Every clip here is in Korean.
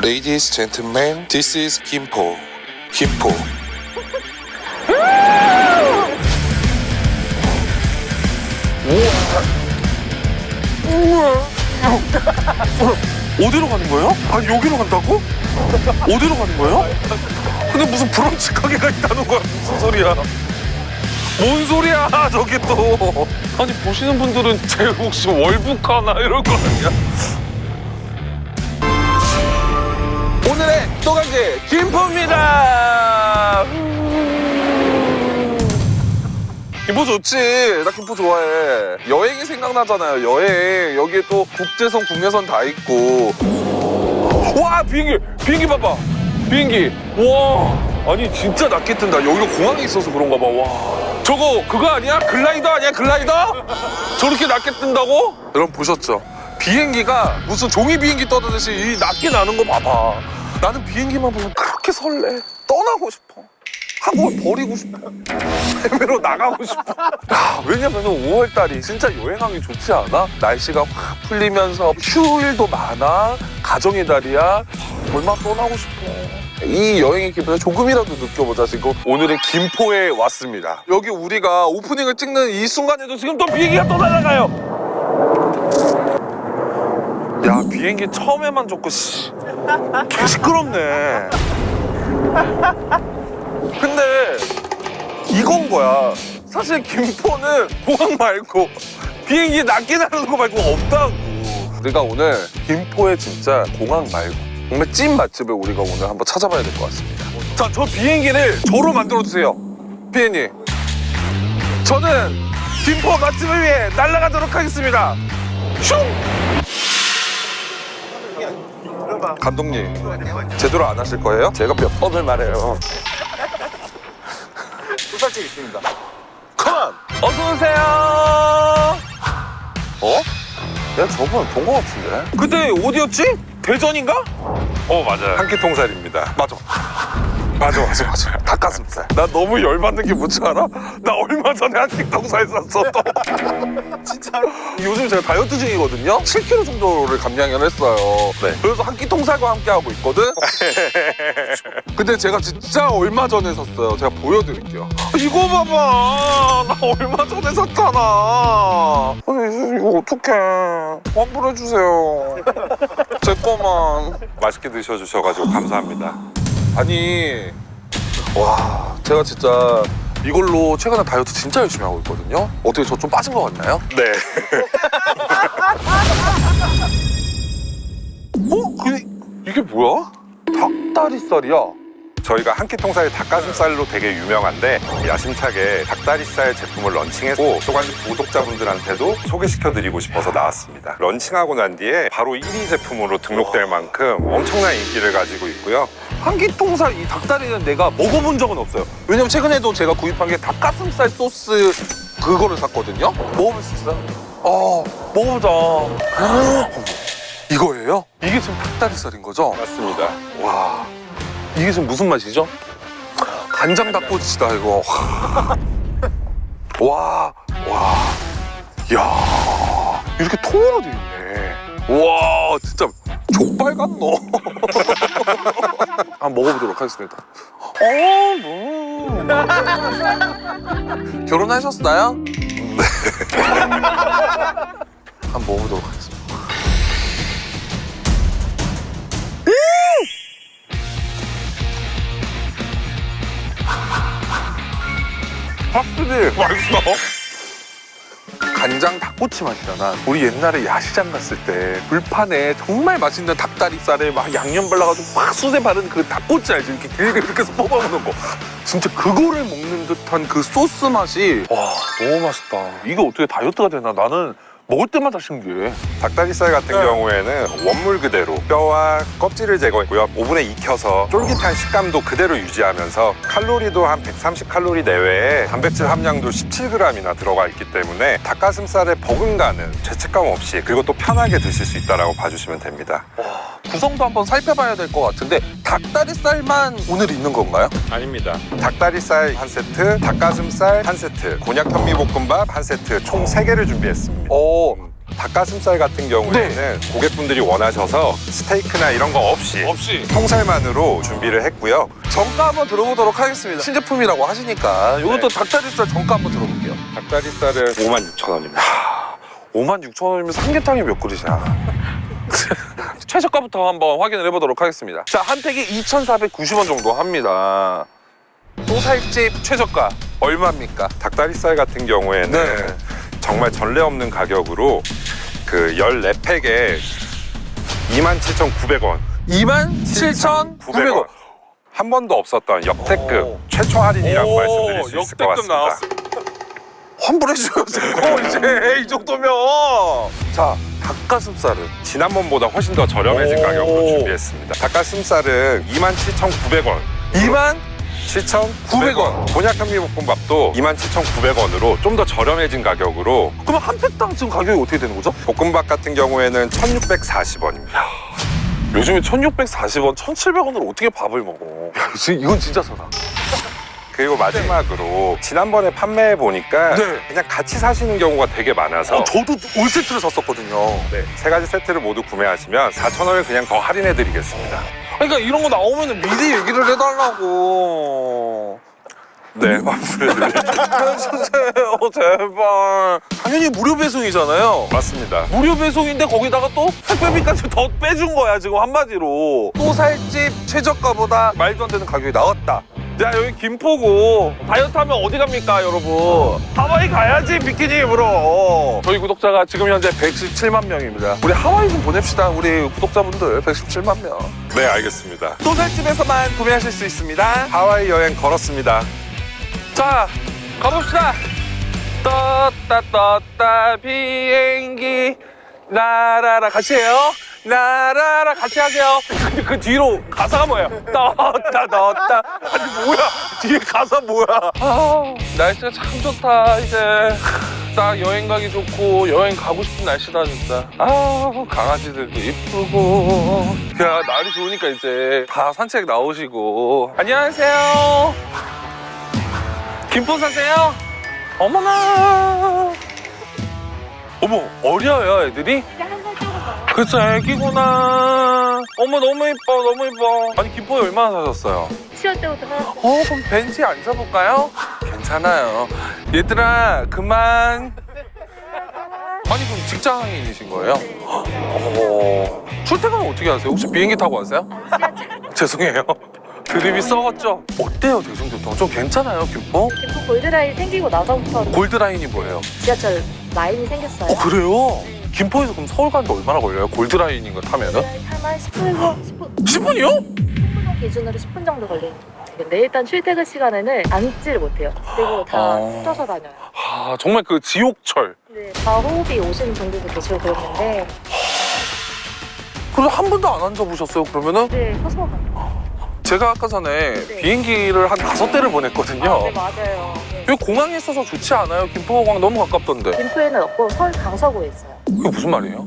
Ladies, gentlemen, this is 김포. 김포. 어디로 가는 거예요? 아니 여기로 간다고? 어디로 가는 거예요? 근데 무슨 브런치 가게가 있다는 거야? 무슨 소리야? 뭔 소리야 저기 또. 아니 보시는 분들은 제 혹시 월북 가나 이럴 거 아니야? 오늘의 또강제 김포입니다. 김포 좋지. 나 김포 좋아해. 여행이 생각나잖아요. 여행. 여기에 또 국제선, 국내선 다 있고. 와 비행기 봐봐. 비행기. 와 아니 진짜 낮게 뜬다. 여기가 공항에 있어서 그런가 봐. 와 저거 그거 아니야? 글라이더 아니야? 글라이더? 저렇게 낮게 뜬다고? 여러분 보셨죠? 비행기가 무슨 종이 비행기 떠드듯이 이 낮게 나는 거 봐봐. 나는 비행기만 보면 그렇게 설레. 떠나고 싶어. 한국을 버리고 싶어. 해외로 나가고 싶어. 야, 왜냐면 5월달이 진짜 여행하기 좋지 않아? 날씨가 확 풀리면서 휴일도 많아. 가정의 달이야. 얼마나 떠나고 싶어. 이 여행의 기분을 조금이라도 느껴보자 지금 오늘은 김포에 왔습니다. 여기 우리가 오프닝을 찍는 이 순간에도 지금 또 비행기가 또 날아가요. 야 비행기 처음에만 좋고 개 시끄럽네. 근데 이건 거야. 사실 김포는 공항 말고 비행기 낮게 나르는 거 말고 없다고. 우리가 오늘 김포에 진짜 공항 말고 정말 찐 맛집을 우리가 오늘 한번 찾아봐야 될 것 같습니다. 자, 저 비행기를 저로 만들어주세요. 비행기. 저는 김포 맛집을 위해 날아가도록 하겠습니다. 슝! 감독님, 제대로 안 하실 거예요? 제가 몇 번을 말해요. 소살집 있습니다. 컴온! 어서오세요! 어? 내가 저번에 본 것 같은데? 그때 어디였지? 대전인가? 맞아요. 한끼통살입니다. 맞아. 닭가슴살. 나 너무 열받는 게 뭔지 알아? 나 얼마 전에 한끼통살 샀어 또. 진짜로? 요즘 제가 다이어트 중이거든요. 7kg 정도를 감량을 했어요. 네. 그래서 한끼통살과 함께 하고 있거든. 근데 제가 진짜 얼마 전에 샀어요. 제가 보여드릴게요. 이거 봐봐. 나 얼마 전에 샀잖아. 아니 이거 어떡해. 환불해주세요. 제 거만. 맛있게 드셔주셔가지고 감사합니다. 아니 와 제가 진짜 이걸로 최근에 다이어트 진짜 열심히 하고 있거든요. 어떻게 저 좀 빠진 것 같나요? 네. 이게 뭐야? 닭다리살이야. 저희가 한끼통살이 닭가슴살로 되게 유명한데 야심차게 닭다리살 제품을 런칭했고 또간지 구독자분들한테도 소개시켜드리고 싶어서 나왔습니다. 런칭하고 난 뒤에 바로 1위 제품으로 등록될 만큼 엄청난 인기를 가지고 있고요. 한끼통살 이 닭다리는 내가 먹어본 적은 없어요. 왜냐면 최근에도 제가 구입한 게 닭가슴살 소스 그거를 샀거든요. 먹어볼 수 있어요? 먹어보자. 이거예요? 이게 지금 닭다리살인 거죠? 맞습니다. 와, 이게 지금 무슨 맛이죠? 간장 닭꼬치다 이거. 와, 야, 이렇게 통으로 돼 있네. 와, 진짜 족발 같노. 한번 먹어보도록 하겠습니다. 결혼하셨어요? 네. 한번 먹어보도록 하겠습니다. 확실히 맛있어. 간장 닭꼬치 맛이잖아. 우리 옛날에 야시장 갔을 때 불판에 정말 맛있는 닭다리살에 막 양념 발라가지고 막 수제 바른 그 닭꼬치 알지? 이렇게 길게 이렇게 해서 뽑아먹는 거. 진짜 그거를 먹는 듯한 그 소스 맛이 와 너무 맛있다. 이게 어떻게 다이어트가 되나? 나는 먹을 때마다 신기해. 닭다리살 같은 경우에는 원물 그대로 뼈와 껍질을 제거했고요. 오븐에 익혀서 쫄깃한 식감도 그대로 유지하면서 칼로리도 한 130칼로리 내외에 단백질 함량도 17g이나 들어가 있기 때문에 닭가슴살에 버금가는 죄책감 없이 그리고 또 편하게 드실 수 있다고 봐주시면 됩니다. 구성도 한번 살펴봐야 될 것 같은데 닭다리살만 오늘 있는 건가요? 아닙니다. 닭다리살 한 세트, 닭가슴살 한 세트, 곤약 현미볶음밥 한 세트 총 3개를 준비했습니다. 닭가슴살 같은 경우에는 고객분들이 원하셔서 스테이크나 이런 거 없이 통살만으로 준비를 했고요. 정가 한번 들어보도록 하겠습니다. 신제품이라고 하시니까 이것도 네. 닭다리살 정가 한번 들어볼게요. 닭다리살은 56,000원입니다. 56,000원이면 삼계탕이 몇 그릇이야? 최저가부터 한번 확인을 해보도록 하겠습니다. 자, 한 팩이 2,490원 정도 합니다. 소살집 최저가 얼마입니까? 닭다리살 같은 경우에는 네. 정말 전례 없는 가격으로 그 14팩에 27,900원. 27,900원. 한 번도 없었던 역대급 오. 최초 할인이라고 오, 말씀드릴 수 있을 것 역대급 같습니다. 나왔습니다. 환불해줘요, 이제 이 정도면. 자, 닭가슴살은 지난번보다 훨씬 더 저렴해진 오. 가격으로 준비했습니다. 닭가슴살은 27,900원. 27,900원. 곤약 현미볶음밥도 27,900원으로 좀 더 저렴해진 가격으로 그럼 한 팩당 지금 가격이 어떻게 되는 거죠? 볶음밥 같은 경우에는 1,640원입니다. 요즘에 1,640원, 1,700원으로 어떻게 밥을 먹어? 야, 이건 진짜 싸다. 그리고 마지막으로 지난번에 판매해 보니까 네. 그냥 같이 사시는 경우가 되게 많아서 저도 올 세트를 샀었거든요. 네, 세 가지 세트를 모두 구매하시면 4,000원을 그냥 더 할인해 드리겠습니다. 그러니까 이런 거 나오면 미리 얘기를 해달라고. 네, 환불해 드릴게요. 해주세요, 제발. 당연히 무료 배송이잖아요. 맞습니다. 무료 배송인데 거기다가 또 택배비까지 더 빼준 거야, 지금 한마디로. 또 살집 최저가보다 말도 안 되는 가격이 나왔다. 야, 여기 김포고 다이어트 하면 어디 갑니까, 여러분? 하와이 가야지, 비키니 입으로. 저희 구독자가 지금 현재 117만 명입니다. 우리 하와이 좀 보냅시다, 우리 구독자분들. 117만 명. 네, 알겠습니다. 또 살집에서만 구매하실 수 있습니다. 하와이 여행 걸었습니다. 자, 가봅시다. 떴다 비행기 날아라. 같이 해요. 날아라. 같이 하세요. 근데 그 뒤로 가사가 뭐예요? 떴다. 아니 뭐야? 뒤에 가사 뭐야? 아, 날씨가 참 좋다. 이제 딱 여행 가기 좋고 여행 가고 싶은 날씨다 진짜. 아, 강아지들도 이쁘고. 야, 날이 좋으니까 이제 다 산책 나오시고. 안녕하세요. 김포 사세요? 어머나. 어머, 어려요 애들이? 그쵸, 애기구나. 어머, 너무 이뻐, 너무 이뻐. 아니, 김포에 얼마나 사셨어요? 7월 때부터 살았어요. 그럼 벤치 앉아볼까요? 괜찮아요. 얘들아, 그만. 아니, 그럼 직장인이신 거예요? 출퇴근은 어떻게 하세요? 혹시 비행기 타고 하세요? 죄송해요. 드립이 썩었죠? 어때요, 대중교통? 좀 괜찮아요, 김포? 김포 골드라인 생기고 나서부터 골드라인이 뭐예요? 지하철 라인이 생겼어요. 그래요? 김포에서 그럼 서울 가는데 얼마나 걸려요? 골드라인인 거 타면은? 타면 10분에서 10분이요? 10분 기준으로 10분 정도 걸리는 근데 일단 출퇴근 시간에는 앉지를 못해요. 그리고 다 흩어서 다녀요. 아, 정말 그 지옥철. 네, 과호흡이 오시는 분들도 계시고 그랬는데 그래서 한 번도 안 앉아보셨어요, 그러면은? 네, 서서 가요. 제가 아까 전에 네. 비행기를 한 5대를 보냈거든요. 네, 맞아요. 네. 여기 공항에 있어서 좋지 않아요? 김포공항 너무 가깝던데. 김포에는 없고 서울 강서구에 있어요. 그게 무슨 말이에요?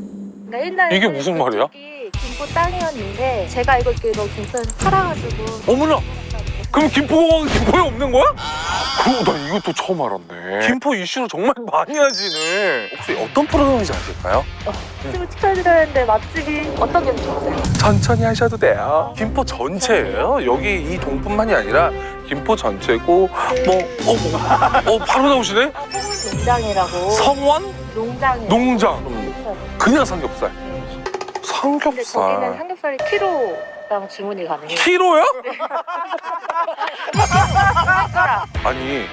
그러니까 옛날에 이게 무슨 말이야? 그쪽이 김포 땅이었는데 제가 알고 있기로 김포에서 팔아가지고 어머나! 그럼 김포공항은 김포에 없는 거야? 나 이것도 처음 알았네. 김포 이슈로 정말 많이 하시네. 혹시 어떤 프로그램인지 아실까요? 지금 축하드렸는데 맛집이 어떤 게 좋으세요? 천천히 하셔도 돼요. 김포 전체예요. 여기 이 동뿐만이 아니라 김포 전체고 바로 나오시네? 성원 농장이라고 성원 농장이에요. 농장. 그냥 삼겹살. 근데 거기는 삼겹살. 삼겹살이 키로당 주문이 가능해요. 키로요? 아니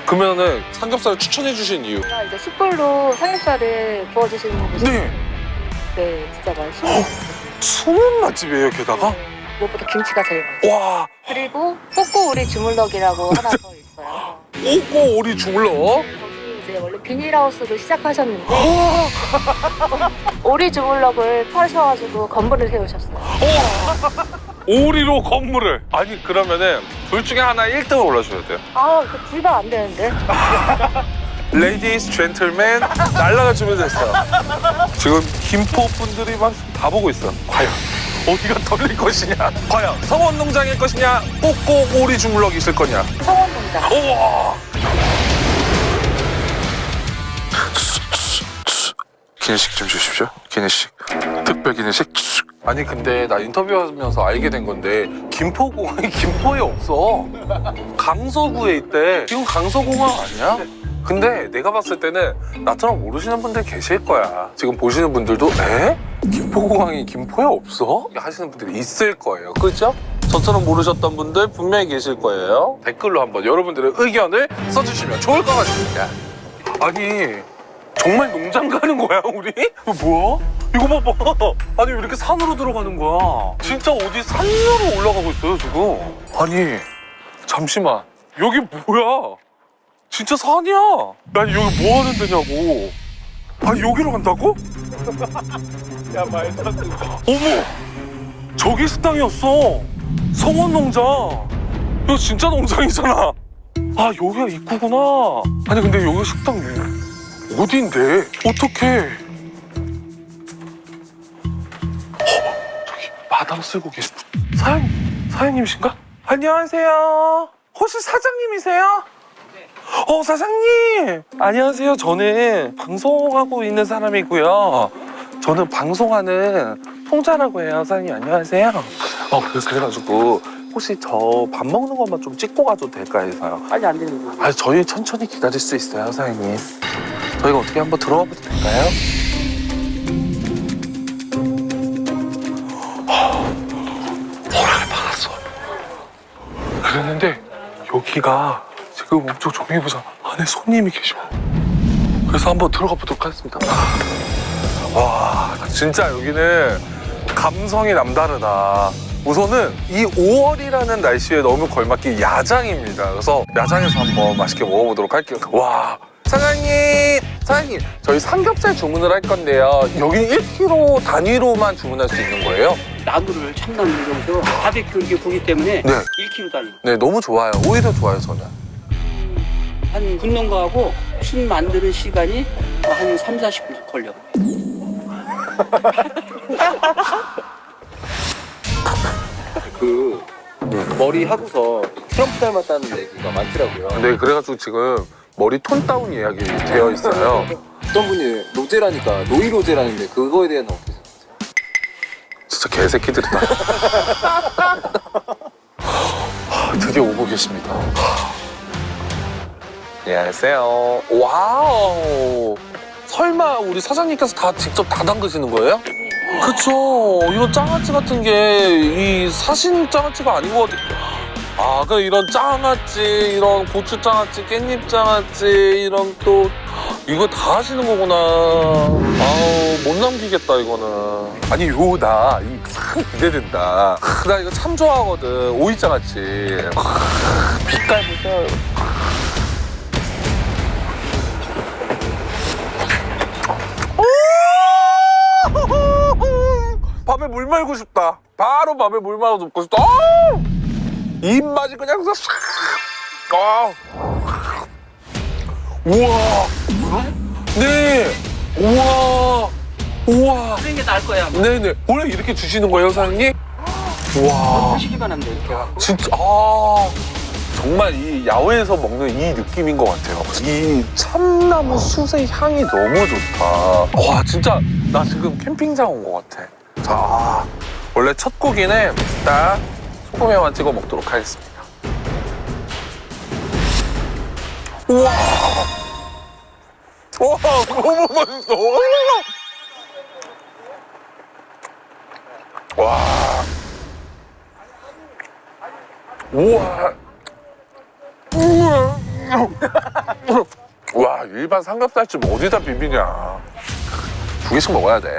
그러면은 삼겹살을 추천해 주신 이유. 제가 이제 숯불로 삼겹살을 구워주시는 분이 네. 네, 진짜 맛있어요. 숨은 맛집이에요 게다가. 무엇보다 김치가 제일 맛있어요. 와. 그리고 꼬꼬오리 주물럭이라고 하나 더 있어요. 오고 오리 주물러. 거기 이제 원래 비닐하우스로 시작하셨는데 오리 주물럭을 파셔가지고 건물을 세우셨어요. 오리로 건물을. 아니 그러면은 둘 중에 하나 1등을 올라줘야 돼요. 아, 그 둘 다 안 되는데. 레이디스 젠틀맨 날라가 주면 됐어요. 지금 김포 분들이 막 다 보고 있어. 과연 어디가 덜릴 것이냐? 과연 성원농장일 것이냐? 꼭꼭 오리 주물럭이 있을 거냐? 성원 농장. 우와. 기내식 좀 주십시오. 기내식. 특별 기내식. 아니 근데 나 인터뷰하면서 알게 된 건데 김포공항이 김포에 없어. 강서구에 있대. 지금 강서공항 아니야? 근데 내가 봤을 때는 나처럼 모르시는 분들 계실 거야. 지금 보시는 분들도 에? 김포공항이 김포에 없어? 하시는 분들이 있을 거예요. 그죠? 저처럼 모르셨던 분들 분명히 계실 거예요. 댓글로 한번 여러분들의 의견을 써주시면 좋을 것 같습니다. 아니 정말 농장 가는 거야 우리? 이거 뭐야? 이거 봐봐. 아니 왜 이렇게 산으로 들어가는 거야? 진짜 어디 산으로 올라가고 있어요 지금. 아니 잠시만 여기 뭐야? 진짜 산이야. 아니 여기 뭐 하는 데냐고. 아니 여기로 간다고? 야 말도 안 돼. 어머 저기 식당이었어. 성원농장. 이거 진짜 농장이잖아. 아 여기가 입구구나. 아니 근데 여기 식당 어디인데? 어떡해. 저기 마당 쓸고 계신 사장님이신가? 안녕하세요. 혹시 사장님이세요? 사장님! 안녕하세요. 저는 방송하고 있는 사람이고요. 저는 방송하는 통자라고 해요. 사장님, 안녕하세요. 그래가지고 혹시 저 밥 먹는 것만 좀 찍고 가도 될까 해서요. 아니 안 되는 거. 아, 저희 천천히 기다릴 수 있어요, 사장님. 저희가 어떻게 한번 들어가 봐도 될까요? 허락을 받았어. 그랬는데 여기가 지금 엄청 조용히 보자. 안에 손님이 계셔. 그래서 한번 들어가 보도록 하겠습니다. 와, 진짜 여기는 감성이 남다르다. 우선은 이 5월이라는 날씨에 너무 걸맞게 야장입니다. 그래서 야장에서 한번 맛있게 먹어보도록 할게요. 와, 사장님, 저희 삼겹살 주문을 할 건데요. 여기는 1kg 단위로만 주문할 수 있는 거예요? 나무를 참나무 정도 바베큐 이렇게 보기 때문에 네. 1kg 단위. 네, 너무 좋아요. 오히려 좋아요, 저는. 한 굽는 거하고 순 만드는 시간이 한 3, 40분 걸려. 그 머리 하고서 트럼프 닮았다는 얘기가 많더라고요. 네, 그래가지고 지금 머리 톤 다운 예약이 되어 있어요. 어떤 분이 로제라니까 노이 로제라는데 그거에 대해서 어떻게 생각하세요? 진짜 개새끼들이다. 드디어 오고 계십니다. 안녕하세요. 와우. 설마 우리 사장님께서 다 직접 다 담그시는 거예요? 그쵸. 이런 장아찌 같은 게 이 사신 장아찌가 아닌 것 같아요. 아, 그 이런 장아찌, 이런 고추 장아찌, 깻잎 장아찌, 이런 또 이거 다 하시는 거구나. 아우, 못 남기겠다 이거는. 아니 나 참 기대된다. 나 이거 참 좋아하거든. 오이 장아찌. 빛깔 보세요. 밥에 물 말고 싶다. 바로 밥에 물 말고 먹고 싶다. 입맛이 그냥 싹. 우와. 네. 우와. 그런 게 나을 거야. 아마. 네네. 원래 이렇게 주시는 거예요, 사장님? 우와. 드시기만 하면 돼 이렇게 하고. 진짜 정말 이 야외에서 먹는 이 느낌인 것 같아요. 이 참나무 숯의 향이 너무 좋다. 와, 진짜 나 지금 캠핑장 온 것 같아. 자, 원래 첫 고기는 딱 소금에만 찍어 먹도록 하겠습니다. 우와, 와, 너무 맛있어. 와, 우와. 와, 일반 삼겹살집 어디다 비비냐. 2개씩 먹어야 돼.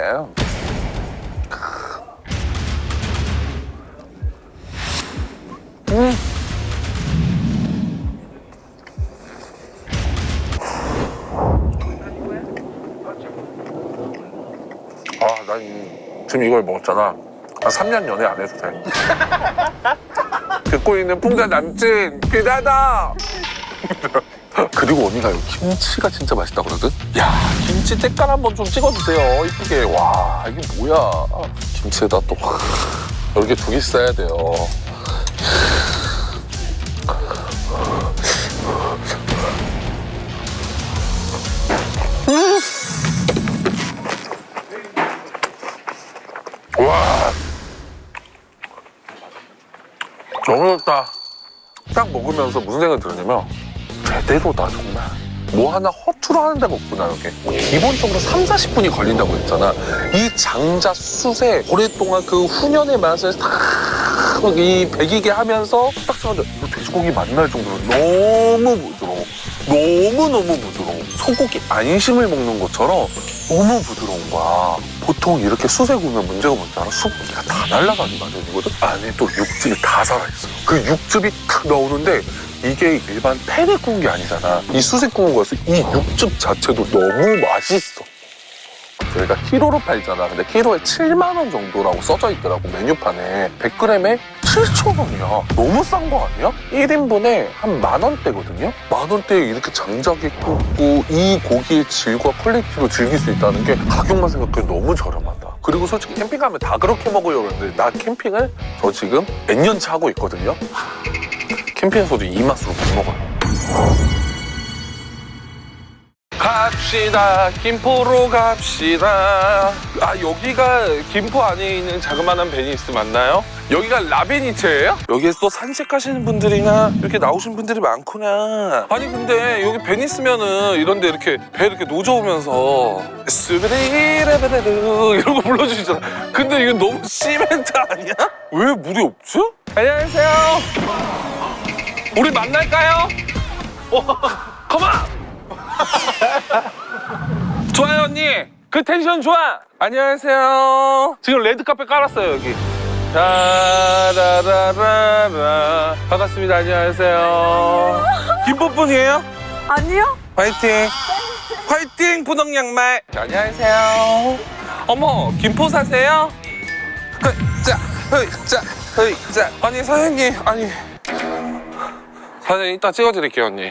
난 지금 이걸 먹었잖아. 한 3년 연애 안 해도 돼. 듣고 있는 풍자 남친 기다다. 그리고 언니가 이 김치가 진짜 맛있다 그러거든? 야, 김치 때깔 한번 좀 찍어주세요. 이쁘게. 와, 이게 뭐야. 김치에다 또 이렇게 2개 써야 돼요. 너무 좋다. 딱 먹으면서 무슨 생각이 들었냐면 제대로다 정말. 뭐 하나 허투루 하는 데가 없구나 여기. 기본적으로 30-40분이 걸린다고 했잖아. 이 장자 숯에 오랫동안 그 훈연의 맛을 이 배기게 하면서 딱 생각해 돼지고기 맛날 정도로 너무 부드러워. 너무너무 부드러워. 소고기 안심을 먹는 것처럼 너무 부드러운 거야. 보통 이렇게 숯에 구우면 문제가 뭔지 알아? 수분기가 다 날아가는 마련이거든? 안에 또 육즙이 다 살아있어요. 그 육즙이 탁 나오는데 이게 일반 팬에 구운 게 아니잖아. 이 숯에 구운 거여서 이 육즙 자체도 너무 맛있어. 저희가 키로로 팔잖아. 근데 키로에 7만 원 정도라고 써져 있더라고 메뉴판에. 100g에 7,000원이야. 너무 싼 거 아니야? 1인분에 한 10,000원대거든요? 10,000원대에 이렇게 장작에 굽고 이 고기의 질과 퀄리티로 즐길 수 있다는 게 가격만 생각해도 너무 저렴하다. 그리고 솔직히 캠핑 가면 다 그렇게 먹으려고 하는데 나 캠핑을 저 지금 몇 년차 하고 있거든요? 캠핑에서도 이 맛으로 못 먹어요. 갑시다. 김포로 갑시다. 아, 여기가 김포 안에 있는 자그마한 베니스 맞나요? 여기가 라베니체예요? 여기에서 또 산책하시는 분들이나 이렇게 나오신 분들이 많구나. 아니 근데 여기 베니스면은 이런데 이렇게 배 이렇게 노져오면서 스베리레베레르 이런 거 불러주시잖아. 근데 이거 너무 시멘트 아니야? 왜 물이 없지? 안녕하세요. 우리 만날까요? 컴온! 좋아요 언니. 그 텐션 좋아. 안녕하세요. 지금 레드카펫 깔았어요 여기. 라라라라라. 반갑습니다. 안녕하세요. 김포분이에요? 아니요? 화이팅. 화이팅 분홍 양말. 안녕하세요. 어머 김포 사세요? 자, 자. 아니 사장님 아니 사장님 이따 찍어드릴게요 언니.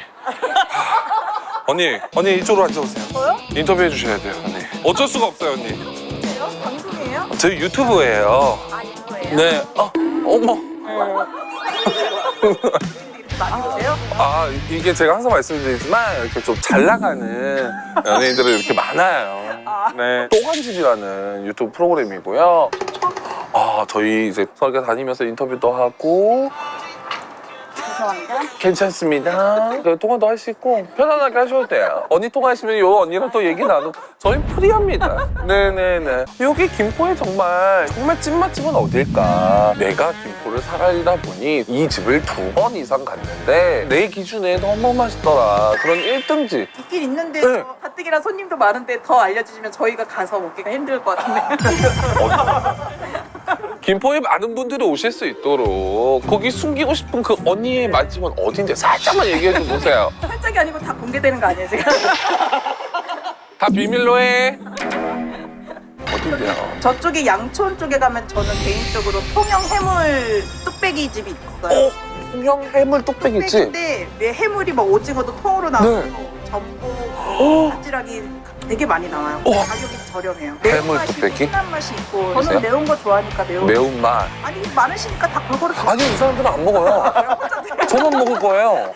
언니 이쪽으로 앉아보세요. 저요? 인터뷰해 주셔야 돼요, 언니. 어쩔 수가 없어요, 언니. 왜요? 방송이에요? 저희 유튜브예요. 아, 이거예요? 네. 어머. 많이 보세요? 아, 이게 제가 항상 말씀드리지만 이렇게 좀 잘 나가는 연예인들이 이렇게 많아요. 네. 또간집이라는 유튜브 프로그램이고요. 아, 저희 이제 설계 다니면서 인터뷰도 하고. 죄송합니다. 괜찮습니다. 통화도 할 수 있고 편안하게 하셔도 돼요. 언니 통화하시면 요 언니랑 또 얘기 나누고 저희 프리합니다. 네네네. 여기 김포에 정말 찐맛집은 어딜까? 내가 김포를 살다 보니 이 집을 2번 이상 갔는데 내 기준에 너무 맛있더라. 그런 1등집. 있긴 있는데 네. 가뜩이나 손님도 많은데 더 알려주시면 저희가 가서 먹기가 힘들 것 같은데. 김포에 많은 분들이 오실 수 있도록 거기 숨기고 싶은 그 언니의 맛집은 어딘데 살짝만 얘기해 줘 보세요. 살짝이 아니고 다 공개되는 거 아니에요 지금? 다 비밀로 해. 어딘데요? 저쪽에 양촌 쪽에 가면 저는 개인적으로 통영 해물 뚝배기 집이 있어요. 통영 해물 뚝배기집. 뚝배기인데 왜 해물이 막 오징어도 통으로 나오고 네. 전복, 바지락이 되게 많이 나와요. 가격이 저렴해요. 해물 매운맛이 뚝배기? 진한 맛이 있고 보세요. 저는 매운 거 좋아하니까 매운맛. 아니 많으시니까 다 골고루 드세요. 아니 이 사람들은 안 먹어요. 저만 먹을 거예요.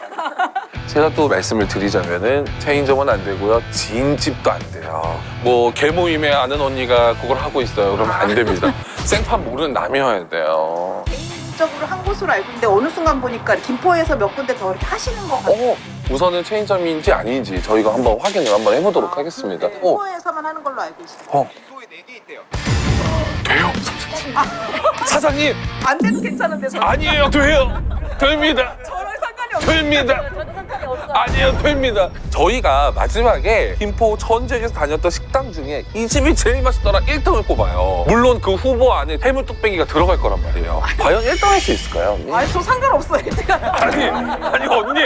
제가 또 말씀을 드리자면은 체인점은 안 되고요. 지인집도 안 돼요. 뭐 개모임에 아는 언니가 그걸 하고 있어요. 그러면 안 됩니다. 생판 모르는 남이어야 돼요. 개인적으로 한 곳으로 알고 있는데 어느 순간 보니까 김포에서 몇 군데 더 이렇게 하시는 것 같아요. 우선은 체인점인지 아닌지 저희가 한번 확인을 한번 해보도록 하겠습니다. 김포에서만 하는 걸로 알고 있어요. 돼요? 사장님 안 돼도 괜찮은데 저는 아니에요. 돼요. 됩니다. 저랑 상관이 없어요. 됩니다. 저도 상관이 없어요. 아니요, 됩니다. 저희가 마지막에 김포 전주에서 다녔던 식당 중에 이 집이 제일 맛있더라 1등을 꼽아요. 물론 그 후보 안에 해물 뚝배기가 들어갈 거란 말이에요. 과연 1등 할 수 있을까요? 언니? 아니 저 상관없어요. 아니 언니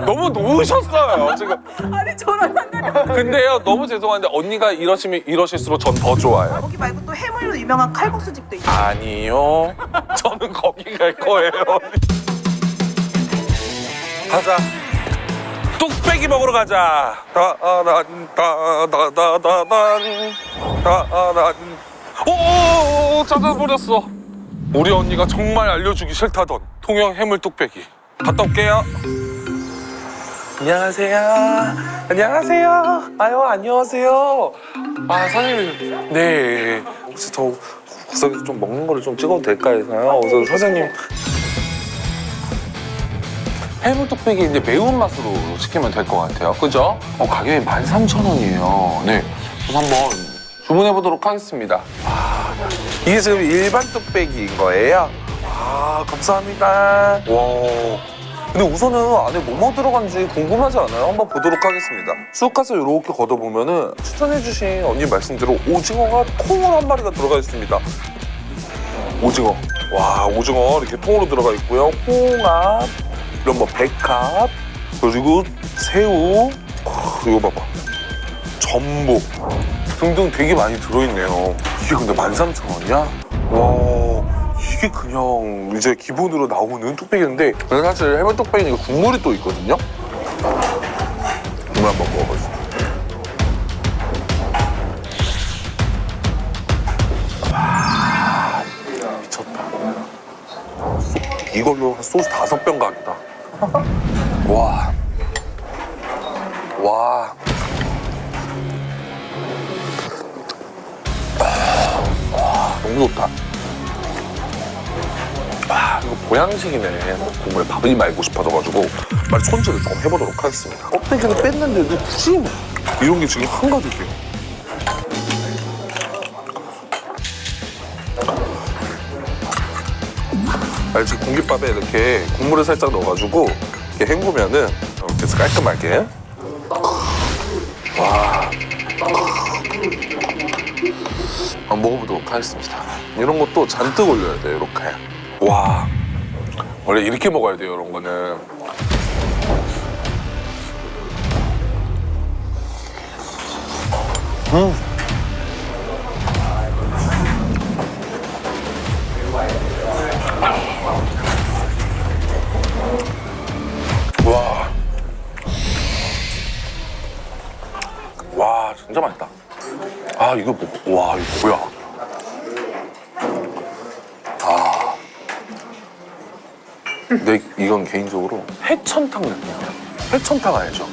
너무 놓으셨어요 지금. 아니 저랑 상관이 없어요. 근데요 너무 죄송한데 언니가 이러시면 이러실수록 전 더 좋아요. 거기 말고 또 해물로 유명한 칼국수 집도 있어요. 아니요, 저는 거기 갈 거예요. 가자. 뚝배기 먹으러 가자. 오, 찾아버렸어. 우리 언니가 정말 알려주기 싫다던 통영 해물 뚝배기. 갔다 올게요. 안녕하세요. 안녕하세요. 아유, 안녕하세요. 아, 사장님. 네. 혹시 저 구석에서 좀 먹는 거를 좀 찍어도 될까 해서요. 그래서 사장님. 해물 뚝배기 이제 매운맛으로 시키면 될 것 같아요. 그죠? 가격이 13,000원이에요. 네. 그래서 한번 주문해 보도록 하겠습니다. 이게 지금 일반 뚝배기인 거예요? 아, 감사합니다. 와. 근데 우선은 안에 뭐뭐 들어간지 궁금하지 않아요? 한번 보도록 하겠습니다. 쑥갓을 이렇게 걷어보면은 추천해주신 언니 말씀대로 오징어가 통으로 한 마리가 들어가 있습니다. 오징어. 와, 오징어 이렇게 통으로 들어가 있고요. 홍합, 이런 뭐 백합, 그리고 새우, 이거 봐봐. 전복 등등 되게 많이 들어있네요. 이게 근데 13,000원이야? 와, 이게 그냥 이제 기본으로 나오는 뚝배기인데 근데 사실 해물 뚝배기는 국물이 또 있거든요? 국물 한번 먹어보세요. 와, 미쳤다. 이걸로 소스 5병 가겠다. 와. 와. 너무 좋다. 이거 보양식이네. 국물에 밥이 말고 싶어져가지고 빨리 손질을 좀 해보도록 하겠습니다. 껍데기를 뺐는데도 굳이 뭐 이런 게 지금 한가득이에요. 알지? 공깃밥에 이렇게 국물을 살짝 넣어가지고 이렇게 헹구면은 이렇게 해서 깔끔하게. 와. 한번 먹어보도록 하겠습니다. 이런 것도 잔뜩 올려야 돼요, 이렇게. 와, 원래 이렇게 먹어야 돼요, 이런 거는. 와. 와, 진짜 맛있다. 아, 이거 뭐, 와, 이거 뭐야. 아. 근데 이건 개인적으로 해천탕 느낌이야. 해천탕 알죠?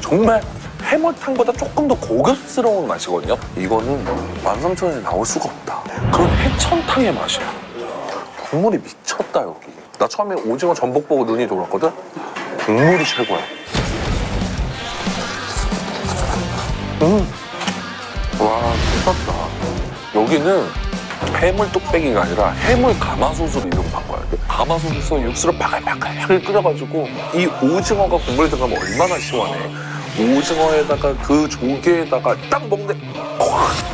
정말 해물탕보다 조금 더 고급스러운 맛이거든요. 이거는 13,000원에 나올 수가 없다. 그런 해천탕의 맛이야. 국물이 미쳤다, 여기. 나 처음에 오징어 전복 보고 눈이 돌았거든? 국물이 최고야. 와, 미쳤다. 여기는 해물 뚝배기가 아니라 해물 가마솥으로 이름 바꿔야 돼. 가마솥에서 육수를 바글바글 끓여가지고 이 오징어가 국물에 들어가면 얼마나 시원해. 오징어에다가 그 조개에다가 딱 먹는데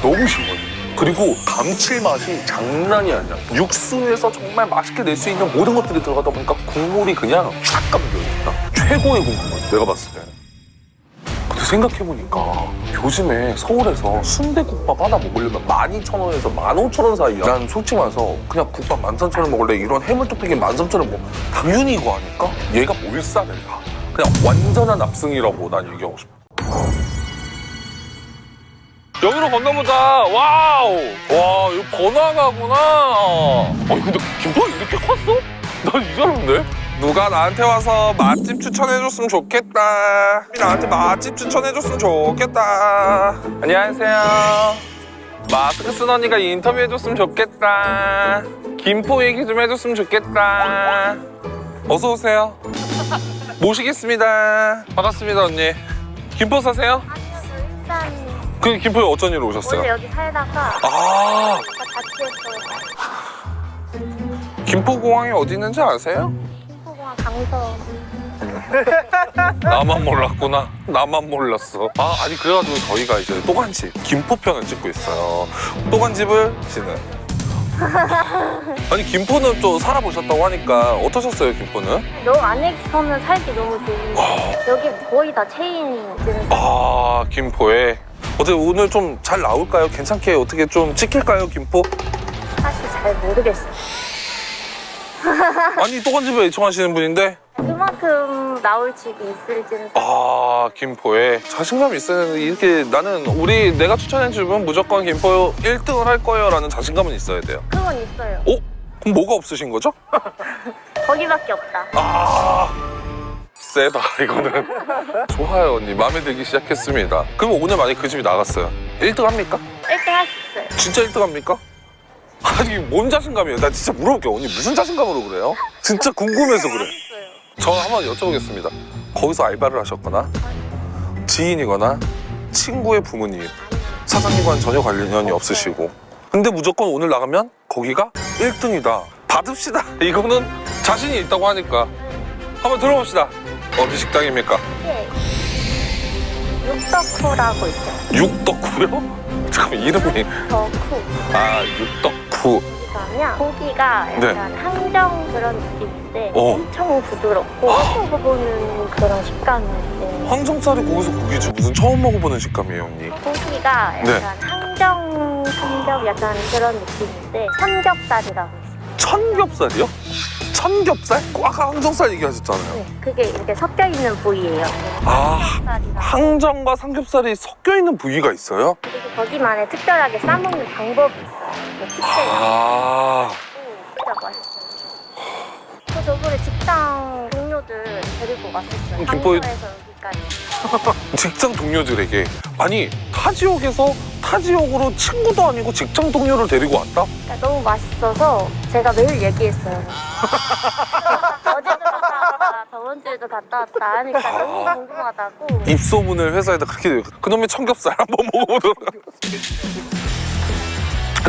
너무 시원해. 그리고 감칠맛이 장난이 아니야. 육수에서 정말 맛있게 낼 수 있는 모든 것들이 들어가다 보니까 국물이 그냥 쫙 감겨있다. 최고의 국물, 내가 봤을 때. 근데 생각해보니까 요즘에 서울에서 순대국밥 하나 먹으려면 12,000원에서 15,000원 사이야. 난 솔직히 말해서 그냥 국밥 13,000원 먹을래. 이런 해물뚝배기 13,000원 뭐 당연히 이거 아닐까? 얘가 몰살을 가. 그냥 완전한 압승이라고 난 얘기하고 싶어. 여기로 건너보자. 와우. 와, 이거 번화가구나. 근데 김포가 이렇게 컸어? 난 이 사람인데? 누가 나한테 와서 맛집 추천해줬으면 좋겠다. 나한테 맛집 추천해줬으면 좋겠다. 안녕하세요. 마스크 쓴 언니가 인터뷰해줬으면 좋겠다. 김포 얘기 좀 해줬으면 좋겠다. 어서 오세요. 모시겠습니다. 반갑습니다, 언니. 김포 사세요? 일단 그 김포에 어쩐 일로 오셨어요? 원래 여기 살다가 아, 자취했어요. 김포공항이 어디 있는지 아세요? 김포공항 강서. 나만 몰랐구나. 나만 몰랐어. 아니 그래가지고 저희가 이제 또간집 김포편을 찍고 있어요. 또간집을 지는. 아니 김포는 또 살아보셨다고 하니까 어떠셨어요, 김포는? 너무 안에서는 살기 너무 좋은데 여기 거의 다 체인이지는. 김포에. 어때 오늘 좀 잘 나올까요? 괜찮게 어떻게 좀 찍힐까요, 김포? 사실 잘 모르겠어요. 아니 또간집을 애청하시는 분인데. 그만큼 나올 집이 있을지는. 김포에 자신감이 있어야 되는데 이렇게 나는 내가 추천해 주면 무조건 김포 1등을 할 거예요 라는 자신감은 있어야 돼요. 그건 있어요. 그럼 뭐가 없으신 거죠? 거기밖에 없다. 세다 이거는. 좋아요 언니, 마음에 들기 시작했습니다. 그럼 오늘 만약에 그 집이 나갔어요, 1등 합니까? 1등 할 수 있어요. 진짜 1등 합니까? 아니 뭔 자신감이에요? 나 진짜 물어볼게요. 언니 무슨 자신감으로 그래요? 진짜 궁금해서 그래. 저 한번 여쭤보겠습니다. 거기서 알바를 하셨거나 지인이거나 친구의 부모님, 사장님과는 전혀 관련이 없으시고, 근데 무조건 오늘 나가면 거기가 1등이다. 받읍시다. 이거는 자신이 있다고 하니까 한번 들어봅시다. 어디 식당입니까? 예. 육덕후라고 있죠. 육덕후요? 잠깐만, 이름이. 덕후. 아, 육덕후. 그러면 고기가 네. 약간 항정 그런 느낌인데 어. 엄청 부드럽고 처음 먹어보는 그런 식감인데 항정살이 거기서 고기지 무슨 처음 먹어보는 식감이에요, 언니. 고기가 네. 약간 항정 삼겹 약간 그런 느낌인데 삼겹살이라고 있어요. 천겹살이요? 천겹살? 아까 항정살 얘기하셨잖아요. 네, 그게 이렇게 섞여 있는 부위예요. 아, 삼겹살이라고. 항정과 삼겹살이 섞여 있는 부위가 있어요? 그리고 거기만의 특별하게 싸먹는 방법이 있어요. 그 특징이 아, 진짜 맛있어요. 저 저번에 직장 동료들 데리고 갔었어요. 김포에- 강서에서 여기까지. 직장 동료들에게. 아니, 타 지역에서 타 지역으로 친구도 아니고 직장 동료를 데리고 왔다? 그러니까 너무 맛있어서 제가 매일 얘기했어요. 어제도 갔다 왔다, 저번 주에도 갔다 왔다 하니까 너무 궁금하다고. 입소문을 회사에다 그렇게 그놈의 천겹살 한번 먹어보도록.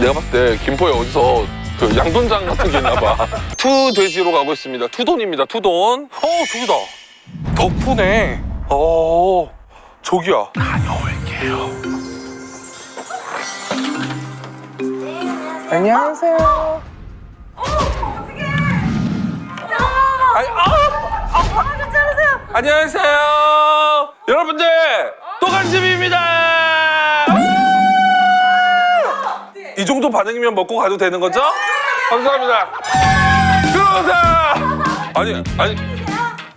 내가 봤을 때 김포에 어디서 그 양돈장 같은 게 있나 봐. 투돼지로 가고 있습니다. 투돈입니다. 투돈. 저기다. 덕후네. 저기야. 다녀올게요. 안녕하세요. 아니, 안녕하세요. 여러분들, 또간집입니다. 이 정도 반응이면 먹고 가도 되는 거죠? 감사합니다. 들어오세요. 아니,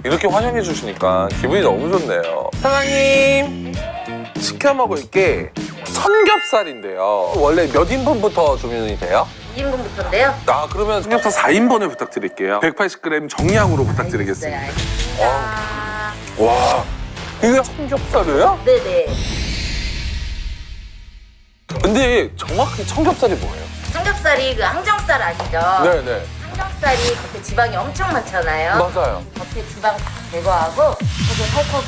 이렇게 환영해 주시니까 기분이 너무 좋네요. 사장님, 시켜 먹을 게 삼겹살인데요. 원래 몇 인분부터 주문이 돼요? 2인분부터인데요. 아, 그러면 삼겹살 4인분을 부탁드릴게요. 180g 정량으로 부탁드리겠습니다. 와, 이게 삼겹살이에요? 네네. 근데 정확히 청겹살이 뭐예요? 삼겹살이 그 항정살 아시죠? 네네. 항정살이 겉에 지방이 엄청 많잖아요. 맞아요. 겉에 지방 다 제거하고 속에 살코기.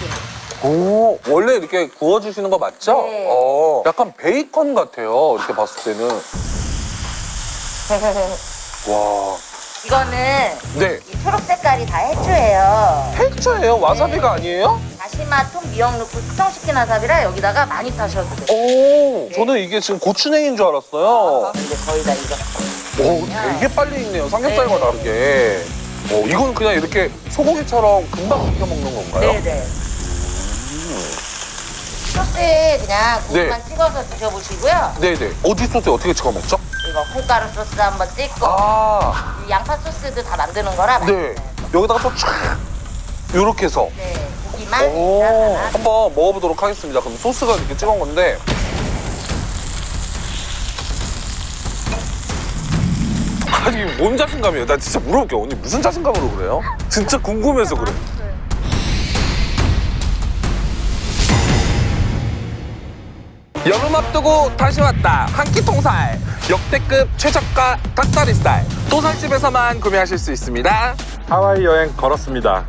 오, 원래 이렇게 구워주시는 거 맞죠? 네. 약간 베이컨 같아요. 이렇게 봤을 때는. 와. 이거는 네. 이 초록 색깔이 다 해초예요. 해초예요? 와사비가 아니에요? 다시마, 통, 미역 넣고 숙성시킨 와사비라 여기다가 많이 타셔도 돼요. 오, 저는 이게 지금 고추냉이인 줄 알았어요. 이제 거의 다 익었어요. 오, 되게 빨리 익네요. 삼겹살과 다르게. 이건 그냥 이렇게 소고기처럼 금방 익혀 먹는 건가요? 네네. 소스에 그냥 고기만 네. 찍어서 드셔보시고요. 네네. 어디 소스에 어떻게 찍어 먹죠? 이거 콩가루 소스 한번 찍고 아, 이 양파 소스도 다 만드는 거라 네. 여기다가 또 쫙 요렇게 해서. 네, 고기만 오, 하나. 한번 먹어보도록 하겠습니다. 그럼 소스가 이렇게 찍은 건데. 아니, 뭔 자신감이에요? 나 진짜 물어볼게요. 언니 무슨 자신감으로 그래요? 진짜 궁금해서 그래. 여름 앞두고 다시 왔다. 한 끼 통살. 역대급 최저가 닭다리살. 또살집에서만 구매하실 수 있습니다. 하와이 여행 걸었습니다.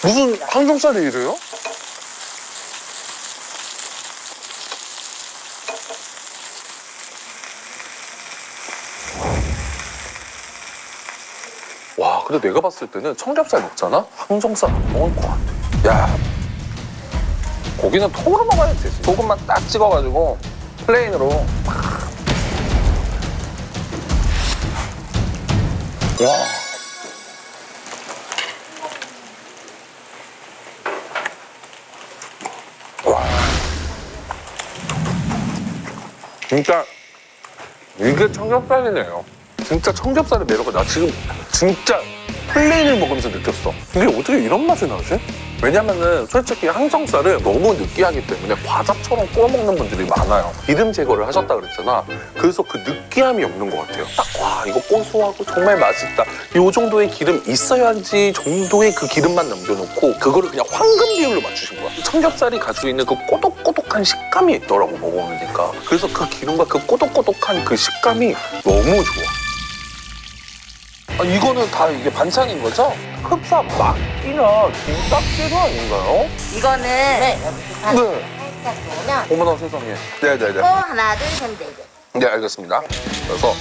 무슨 항정살이 이래요? 와, 근데 내가 봤을 때는 청겹살 먹잖아? 항정살 안 먹을 것 같아. 야, 고기는 통으로 먹어야지. 소금만 딱 찍어가지고 플레인으로. 와. 와. 진짜 이게 청겹살이네요. 진짜 청겹살의 매력을 나 지금 진짜 플레인을 먹으면서 느꼈어. 근데 어떻게 이런 맛이 나지? 왜냐면은 솔직히 항정살은 너무 느끼하기 때문에 과자처럼 구워 먹는 분들이 많아요. 기름 제거를 하셨다 그랬잖아. 그래서 그 느끼함이 없는 것 같아요. 딱 와 이거 고소하고 정말 맛있다. 이 정도의 기름 있어야지 정도의 그 기름만 남겨놓고 그거를 그냥 황금 비율로 맞추신 거야. 청겹살이 가지고 있는 그 꼬독꼬독한 식감이 있더라고 먹어보니까. 그래서 그 기름과 그 꼬독꼬독한 그 식감이 너무 좋아. 아, 이거는 다 이게 반찬인 거죠? 흑사 막기나 김밥재료 아닌가요? 이거는 네. 살짝 넣으면 어머나 세상에. 네네네. 또 하나 둘 셋 넷. 네 알겠습니다. 그래서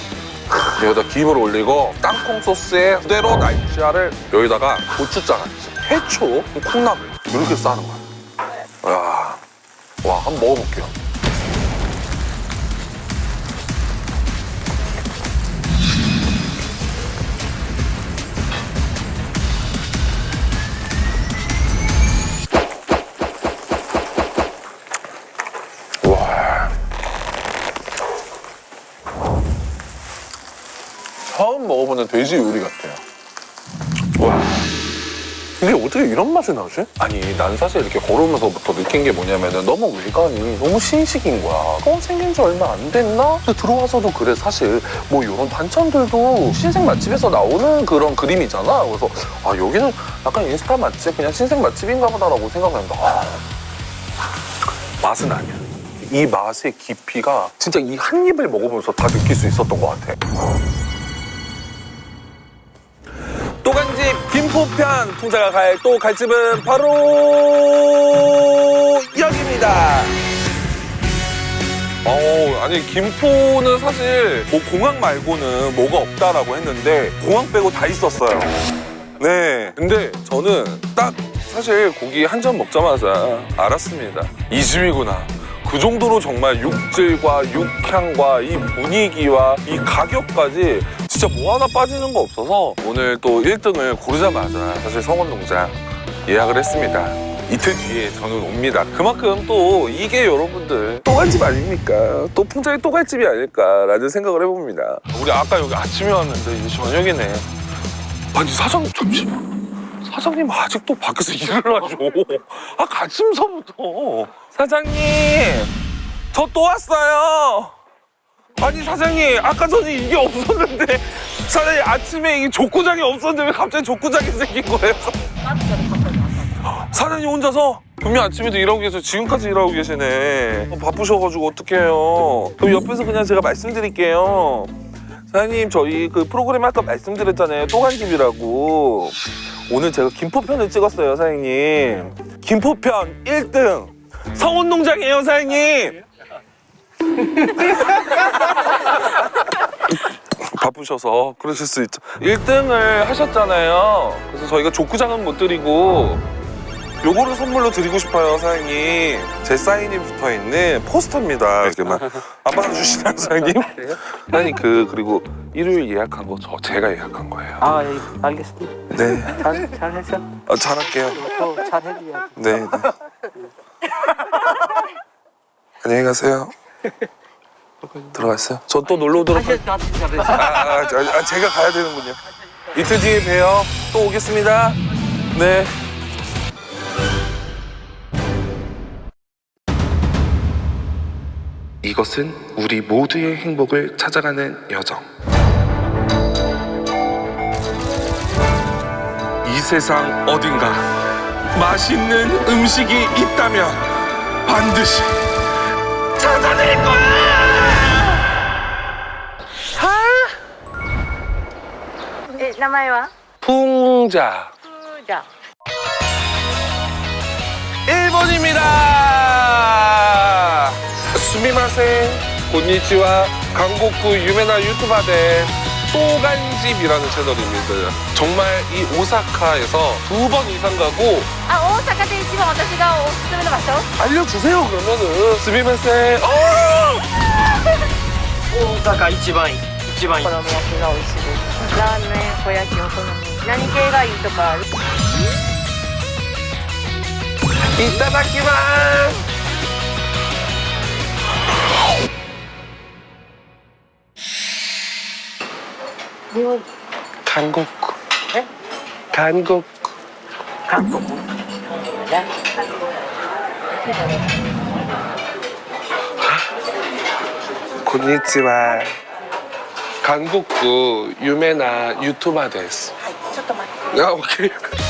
여기다 김을 올리고 땅콩 소스에 그대로 날짜를 여기다가 고추장아찌, 해초, 콩나물 이렇게 싸는 거야. 와 한번 먹어볼게요. 처음 먹어보는 돼지 요리 같아요. 와, 이게 어떻게 이런 맛이 나지? 아니, 난 사실 이렇게 걸으면서부터 느낀 게 뭐냐면은 너무 외관이 너무 신식인 거야. 생긴 지 얼마 안 됐나? 근데 들어와서도 그래, 사실. 뭐 이런 반찬들도 신생 맛집에서 나오는 그런 그림이잖아. 그래서 아, 여기는 약간 인스타 맛집, 그냥 신생 맛집인가 보다라고 생각했는데 맛은 아니야. 이 맛의 깊이가 진짜 이 한 입을 먹으면서 다 느낄 수 있었던 것 같아. 또간집 김포편 풍자가 갈 또 갈집은 바로 여기입니다. 아니 김포는 사실 뭐 공항 말고는 뭐가 없다라고 했는데 공항 빼고 다 있었어요. 네. 근데 저는 딱 사실 고기 한 점 먹자마자 알았습니다. 이 집이구나. 그 정도로 정말 육질과 육향과 이 분위기와 이 가격까지 진짜 뭐 하나 빠지는 거 없어서 오늘 또 1등을 고르자마자 사실 성원농장 예약을 했습니다. 이틀 뒤에 저는 옵니다. 그만큼 또 이게 여러분들 또갈집 아닙니까? 또 풍자의 또갈집이 아닐까라는 생각을 해봅니다. 우리 아까 여기 아침에 왔는데 이제 저녁이네. 아니 사장님 잠시만. 사장님 아직도 밖에서 일을 하죠. 아침서부터. 사장님 저 또 왔어요. 아니 사장님 아까 전에 이게 없었는데 사장님 아침에 이 족구장이 없었는데 왜 갑자기 족구장이 생긴 거예요? 사장님 혼자서? 분명 아침에도 일하고 계세요. 지금까지 일하고 계시네. 바쁘셔가지고 어떡해요. 그럼 옆에서 그냥 제가 말씀드릴게요. 사장님 저희 그 프로그램 아까 말씀드렸잖아요. 또간집이라고. 오늘 제가 김포편을 찍었어요 사장님. 김포편 1등 성원농장이에요 사장님. 바쁘셔서 그러실 수 있죠. 1등을 하셨잖아요. 그래서 저희가 족구장은 못 드리고 요거를 선물로 드리고 싶어요 사장님. 제 사인이 붙어있는 포스터입니다. 이렇게만 안 받아주시나요 사장님? 사장님 그리고 일요일 예약한 거 제가 예약한 거예요. 아, 예, 알겠습니다. 네. 잘 해서. 잘할게요. 잘 해드려야지. 네. 안녕히 가세요. 들어갔어요? 전 또 놀러 오도록 할게요. 제가 가야 되는군요. 이틀 뒤에 봬요. 또 오겠습니다. 네. 이것은 우리 모두의 행복을 찾아가는 여정. 이 세상 어딘가 맛있는 음식이 있다면 반드시 찾아낼 거야! 나마이와? 풍자. 푸자. 1번입니다. 스미마셍, 곤니치와 강국구 유명한 유튜버 대 또간집이라는 채널입니다. 정말 이 오사카에서 2번 이상 가고 あ、大阪で一番私がおすすめの場所 알려주세요 그러면은. 스미마셍. 大阪一番いい。一番いいお。好み焼きが美味しいですラーメン、小焼き、お好み何系がいいとか 이따다키마스. 日本 한국. 네? 한국. 한국. 야. konnichiwa. 한국 유명한 유튜버 です. はいちょっと待ってあ、オッケー。